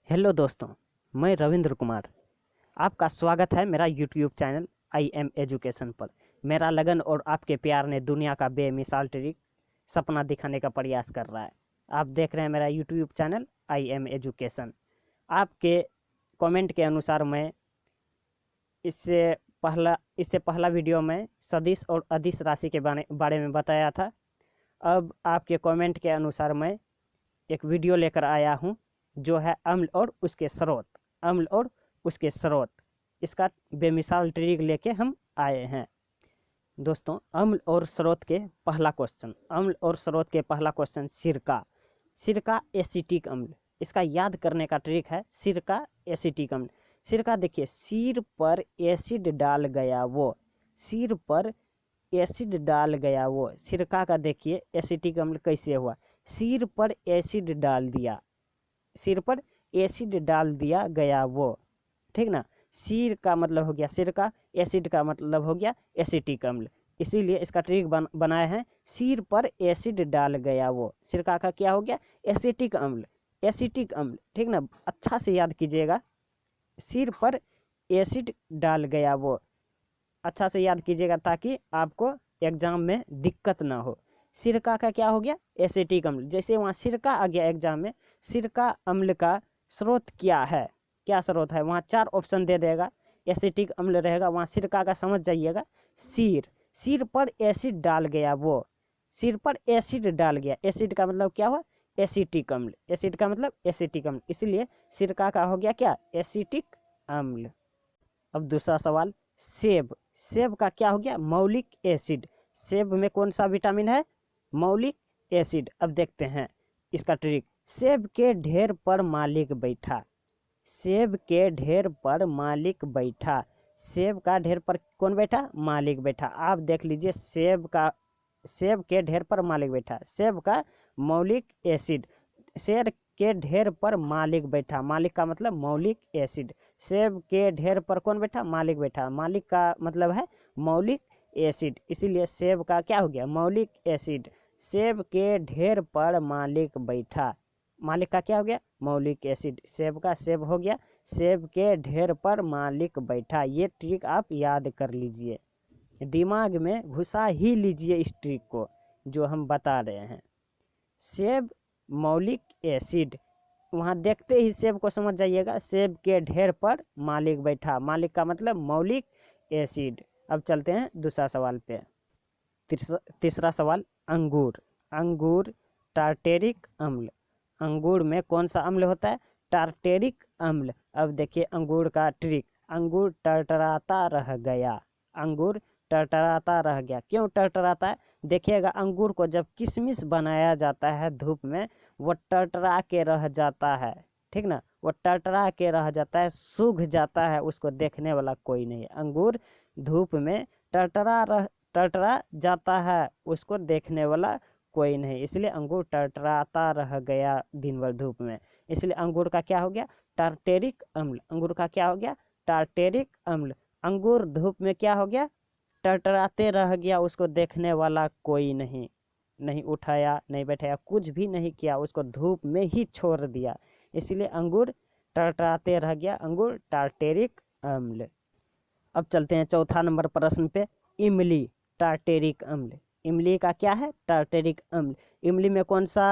Hello दोस्तों, मैं रविंद्र कुमार। आपका स्वागत है मेरा YouTube channel I am education पर। मेरा लगन और आपके प्यार ने दुनिया का बेमिसाल ट्रिक सपना दिखाने का प्रयास कर रहा है। आप देख रहे हैं मेरा YouTube channel I am education. आपके कमेंट के अनुसार मैं इससे पहला वीडियो में सदिश और अदिश राशि के बारे में बताया था। अब आपके कमेंट के अनुसार मैं एक वीडियो लेकर आया हूँ जो है अम्ल और उसके स्रोत। इसका बेमिसाल ट्रिक लेके हम आए हैं। दोस्तों, अम्ल और स्रोत के पहला क्वेश्चन सिरका एसिटिक अम्ल। इसका याद करने का ट्रिक है सिरका एसिटिक अम्ल। सिरका देखिए, सिर पर एसिड डाल गया वो। सिरका का देखिए एसिटिक अम्ल कैसे हुआ। सिर पर एसिड डाल दिया गया वो, ठीक ना। सिर का मतलब हो गया सिरका, एसिड का मतलब हो गया एसिटिक अम्ल। इसीलिए इसका ट्रिक बनाया है सिर पर एसिड डाल गया वो। सिरका का क्या हो गया? एसिटिक अम्ल, ठीक ना। अच्छा से याद कीजिएगा, सिर पर एसिड डाल गया वो। अच्छा से याद कीजिएगा ताकि आपको एग्जाम में दिक्कत ना हो। सिरका का क्या हो गया? एसिटिक अम्ल। जैसे वहाँ सिरका आ गया एग्जाम में, सिरका अम्ल का स्रोत क्या है, क्या स्रोत है, वहाँ 4 ऑप्शन दे देगा। एसिटिक अम्ल रहेगा, वहाँ सिरका का समझ जाइएगा। सिर पर एसिड डाल गया वो, सिर पर एसिड डाल गया। एसिड का मतलब क्या हुआ? एसिटिक अम्ल। एसिड का मतलब एसिटिक अम्ल, इसलिए सिरका का हो गया क्या? एसिटिक अम्ल। अब दूसरा सवाल, सेब का क्या हो गया? मौलिक एसिड। सेब में कौन सा विटामिन है? मौलिक एसिड। अब देखते हैं इसका ट्रिक। सेब के ढेर पर मालिक बैठा। सेब के ढेर पर मालिक बैठा। सेब का ढेर पर कौन बैठा? मालिक बैठा। आप देख लीजिए, सेब के ढेर पर मालिक बैठा। सेब का मौलिक एसिड, सेब के ढेर पर मालिक बैठा। मालिक का मतलब मौलिक एसिड। सेब के ढेर पर कौन बैठा? मालिक बैठा। मालिक का मतलब है मौलिक एसिड, इसीलिए सेब का क्या हो गया? मौलिक एसिड। सेब के ढेर पर मालिक बैठा। मालिक का क्या हो गया? मौलिक एसिड। सेब का सेब हो गया, सेब के ढेर पर मालिक बैठा। ये ट्रिक आप याद कर लीजिए, दिमाग में घुसा ही लीजिए इस ट्रिक को जो हम बता रहे हैं। सेब मौलिक एसिड, वहाँ देखते ही सेब को समझ जाइएगा। सेब के ढेर पर मालिक बैठा, मालिक का मतलब मौलिक एसिड। अब चलते हैं दूसरा सवाल पे। तीसरा सवाल, अंगूर टार्टेरिक अम्ल। अंगूर में कौन सा अम्ल होता है? टार्टेरिक अम्ल। अब देखिए अंगूर का ट्रिक। अंगूर टरटराता रह गया। अंगूर टरटराता रह गया। क्यों टरटराता है? देखिएगा, अंगूर को जब किशमिश बनाया जाता है धूप में, वो टरटरा के रह जाता है, ठीक ना। वो टरटरा के रह जाता है, सूख जाता है, उसको देखने वाला कोई नहीं। अंगूर धूप में टरटरा जाता है, उसको देखने वाला कोई नहीं, इसलिए अंगूर टरटराता रह गया दिन भर धूप में। इसलिए अंगूर का क्या हो गया? टार्टेरिक अम्ल। अंगूर का क्या हो गया? टार्टेरिक अम्ल। अंगूर धूप में क्या हो गया? टरटराते रह गया, उसको देखने वाला कोई नहीं, नहीं उठाया, नहीं बैठाया, कुछ भी नहीं किया, उसको धूप में ही छोड़ दिया, इसलिए अंगूर टरटराते रह गया। अंगूर टार्टेरिक अम्ल। अब चलते हैं चौथा नंबर प्रश्न पे। इमली टार्टेरिक अम्ल। इमली का क्या है? टार्टेरिक अम्ल। इमली में कौन सा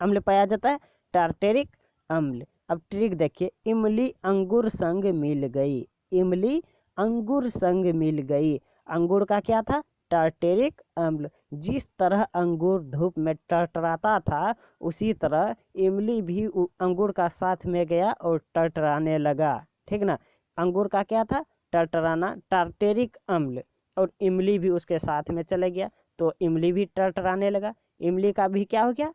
अम्ल पाया जाता है? टार्टेरिक अम्ल। अब ट्रिक देखिए, इमली अंगूर संग मिल गई। इमली अंगूर संग मिल गई। अंगूर का क्या था? टार्टेरिक अम्ल। जिस तरह अंगूर धूप में टरटराता था, उसी तरह इमली भी अंगूर का साथ में गया और टरटराने लगा, ठीक ना। अंगूर का क्या था? टरटराना, टार्टेरिक अम्ल, और इमली भी उसके साथ में चले गया, तो इमली भी टरटराने लगा। इमली का भी क्या हो गया?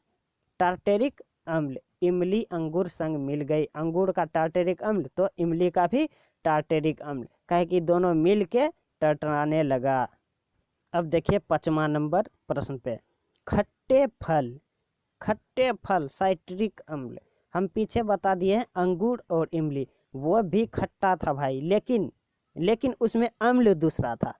टार्टेरिक अम्ल। इमली अंगूर संग मिल गई। अंगूर का टार्टेरिक अम्ल, तो इमली का भी टार्टेरिक अम्ल, कहे कि दोनों मिल के टरटराने लगा। अब देखिए 5वां नंबर प्रश्न पे। खट्टे फल साइट्रिक अम्ल। हम पीछे बता दिए हैं अंगूर और इमली, वो भी खट्टा था भाई, लेकिन उसमें अम्ल दूसरा था।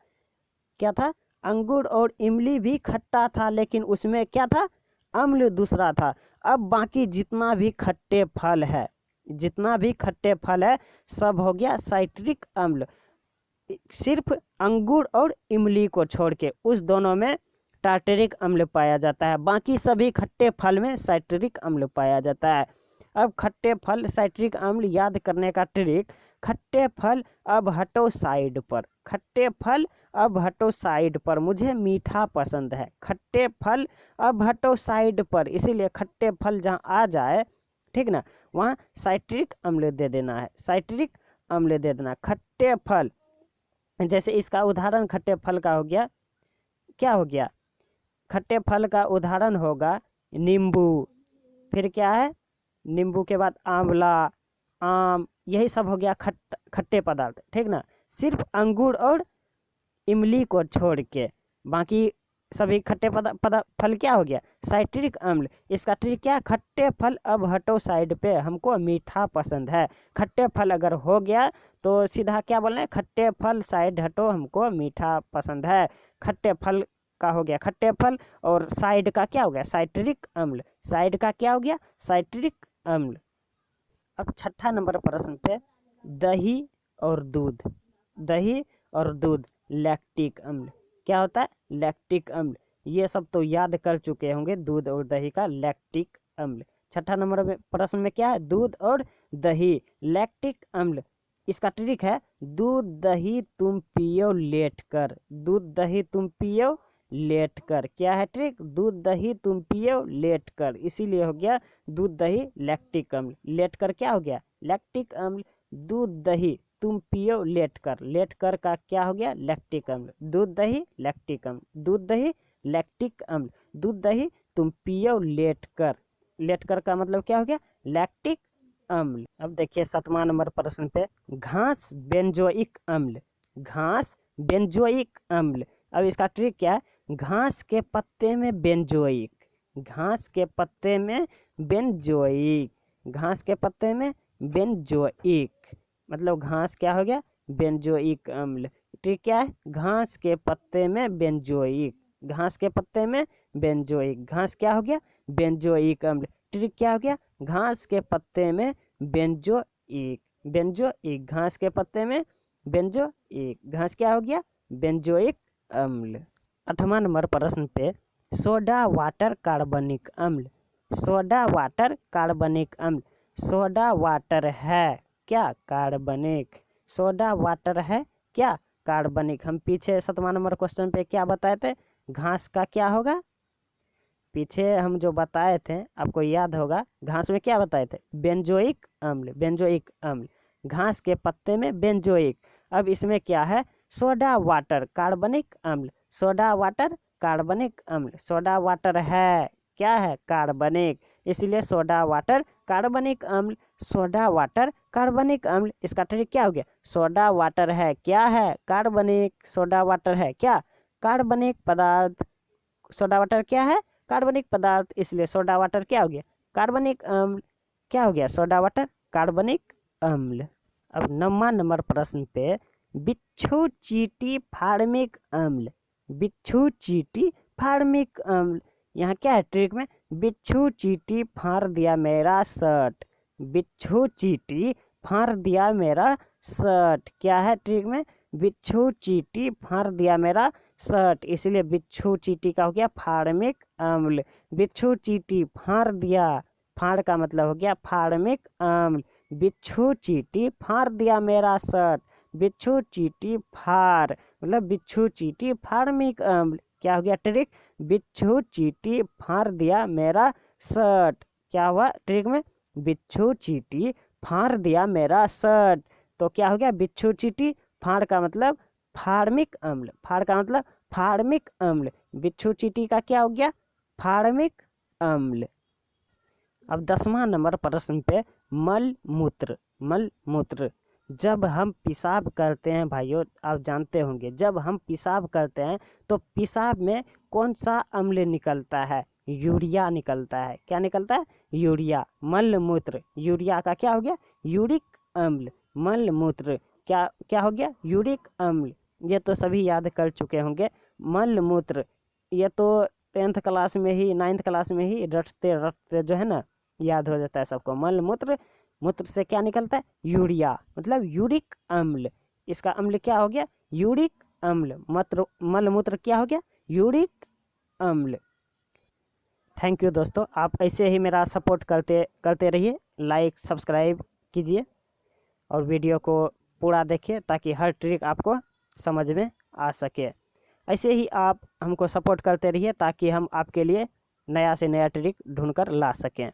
क्या था? अंगूर और इमली भी खट्टा था, लेकिन उसमें क्या था? अम्ल दूसरा था। अब बाकी जितना भी खट्टे फल है, जितना भी खट्टे फल है सब हो गया साइट्रिक अम्ल, सिर्फ अंगूर और इमली को छोड़ के उस दोनों में टार्टरिक अम्ल पाया जाता है, बाकी सभी खट्टे फल में साइट्रिक अम्ल पाया जाता है। अब खट्टे फल साइट्रिक अम्ल याद करने का ट्रिक, खट्टे फल अब हटो साइड पर, खट्टे फल अब हटो साइड पर, मुझे मीठा पसंद है, खट्टे फल अब हटो साइड पर, इसीलिए खट्टे फल जहाँ आ जाए, ठीक ना, वहाँ साइट्रिक अम्ल दे देना है, साइट्रिक अम्ल दे देना। खट्टे फल, जैसे इसका उदाहरण खट्टे फल का हो गया, क्या हो गया, खट्टे फल का उदाहरण होगा नींबू, फिर क्या है, नींबू के बाद आंवला, आम, यही सब हो गया खट्टे पदार्थ, ठीक ना। सिर्फ अंगूर और इमली को छोड़ के बाकी सभी खट्टे फल क्या हो गया, साइट्रिक अम्ल। इसका ट्रिक क्या है, खट्टे फल अब हटो साइड पे, हमको मीठा पसंद है। खट्टे फल अगर हो गया तो सीधा क्या बोलना है, खट्टे फल साइड हटो, हमको मीठा पसंद है। खट्टे फल का हो गया खट्टे फल, और साइड का क्या हो गया, साइट्रिक अम्ल, साइड का क्या हो गया, साइट्रिक अम्ल। अब छठा नंबर प्रश्न पे, दही और दूध, दही और दूध लैक्टिक अम्ल, क्या होता है, लैक्टिक अम्ल, ये सब तो याद कर चुके होंगे, दूध और दही का लैक्टिक अम्ल। छठा नंबर में प्रश्न में क्या है, दूध और दही लैक्टिक अम्ल, इसका ट्रिक है, दूध दही तुम पियो लेट कर, दूध दही तुम पियो लेट कर, क्या है ट्रिक, दूध दही तुम पियो लेट कर, इसीलिए हो गया दूध दही लैक्टिक अम्ल। लेट कर क्या हो गया, लैक्टिक अम्ल, दूध दही तुम पियो लेट कर, लेट कर का क्या हो गया, लैक्टिक अम्ल, दूध दही लैक्टिक अम्ल, दूध दही लैक्टिक अम्ल, दूध दही तुम पियो लेट कर, लेट कर का मतलब क्या हो गया, लैक्टिक अम्ल। अब देखिए 7वां नंबर प्रश्न पे, घास बेंजोइक अम्ल, घास बेंजोइक अम्ल, अब इसका ट्रिक क्या है, घास के पत्ते में बेंजोइक, घास के पत्ते में बेंजोइक, घास के पत्ते में बेंजोइक, मतलब घास क्या हो गया, बेंजोइक अम्ल। ट्रिक क्या है, घास के पत्ते में बेंजोइक, घास के पत्ते में बेंजोइक, घास क्या हो गया, बेंजोइक अम्ल। ट्रिक क्या हो गया, घास के पत्ते में बेंजोइक, बेंजोइक, घास के पत्ते में बेंजोइक, घास क्या हो गया, बेंजोइक अम्ल। 8वां नंबर प्रश्न पे, सोडा वाटर कार्बनिक अम्ल, सोडा वाटर कार्बनिक अम्ल, सोडा वाटर है क्या, कार्बनिक, सोडा वाटर है क्या, कार्बनिक। हम पीछे 7वां नंबर क्वेश्चन पे क्या बताए थे, घास का क्या होगा, पीछे हम जो बताए थे आपको याद होगा, घास में क्या बताए थे, बेंजोइक अम्ल, बेंजोइक अम्ल, घास के पत्ते में बेंजोइक। अब इसमें क्या है, सोडा वाटर कार्बनिक अम्ल, सोडा वाटर कार्बनिक अम्ल, सोडा वाटर है क्या है, कार्बनिक, इसलिए सोडा वाटर कार्बनिक अम्ल, सोडा वाटर कार्बनिक अम्ल। इसका ट्रिक क्या हो गया, सोडा वाटर है क्या है, कार्बनिक, सोडा वाटर है क्या, कार्बनिक पदार्थ, सोडा वाटर क्या है, कार्बनिक पदार्थ, इसलिए सोडा वाटर क्या हो गया, कार्बनिक अम्ल, क्या हो गया, सोडा वाटर कार्बनिक अम्ल। अब 9वां नंबर प्रश्न पे, बिच्छू चींटी फार्मिक अम्ल, बिच्छू चींटी फार्मिक अम्ल, यहाँ क्या है ट्रिक में, बिच्छू चींटी फाड़ दिया मेरा शर्ट, बिच्छू चींटी फाड़ दिया मेरा शर्ट, क्या है ट्रिक में, बिच्छू चींटी फाड़ दिया मेरा शर्ट, इसलिए बिच्छू चींटी का हो गया फार्मिक अम्ल, बिच्छू चींटी फाड़ दिया, फाड़ का मतलब हो गया फार्मिक अम्ल, बिच्छू चींटी फाड़ दिया मेरा शर्ट, बिच्छू चींटी फाड़ मतलब बिच्छू चींटी फार्मिक अम्ल, क्या हो गया ट्रिक, बिच्छू चींटी फाड़ दिया मेरा शर्ट, क्या हुआ ट्रिक में, बिच्छू चींटी फाड़ दिया मेरा शर्ट, तो क्या हो गया, बिच्छू चींटी, फाड़ का मतलब फार्मिक अम्ल, फाड़ का मतलब फार्मिक अम्ल, बिच्छू चींटी का क्या हो गया, फार्मिक अम्ल। अब 10वां नंबर प्रश्न पे, मल मूत्र, मल मूत्र, जब हम पेशाब करते हैं भाइयों, आप जानते होंगे, जब हम पेशाब करते हैं तो पेशाब में कौन सा अम्ल निकलता है, यूरिया निकलता है, क्या निकलता है, यूरिया, मल मूत्र, यूरिया का क्या हो गया, यूरिक अम्ल, मल मूत्र क्या क्या हो गया, यूरिक अम्ल, ये तो सभी याद कर चुके होंगे। मल मूत्र ये तो 10th क्लास में ही 9th क्लास में ही रटते रटते जो है ना याद हो जाता है सबको, मल मूत्र मूत्र से क्या निकलता है, यूरिया, मतलब यूरिक अम्ल। इसका अम्ल क्या हो गया, यूरिक अम्ल। मल मूत्र क्या हो गया, यूरिक अम्ल। थैंक यू दोस्तों, आप ऐसे ही मेरा सपोर्ट करते रहिए, लाइक सब्सक्राइब कीजिए और वीडियो को पूरा देखिए ताकि हर ट्रिक आपको समझ में आ सके। ऐसे ही आप हमको सपोर्ट करते रहिए ताकि हम आपके लिए नया से नया ट्रिक ढूंढ कर ला सकें।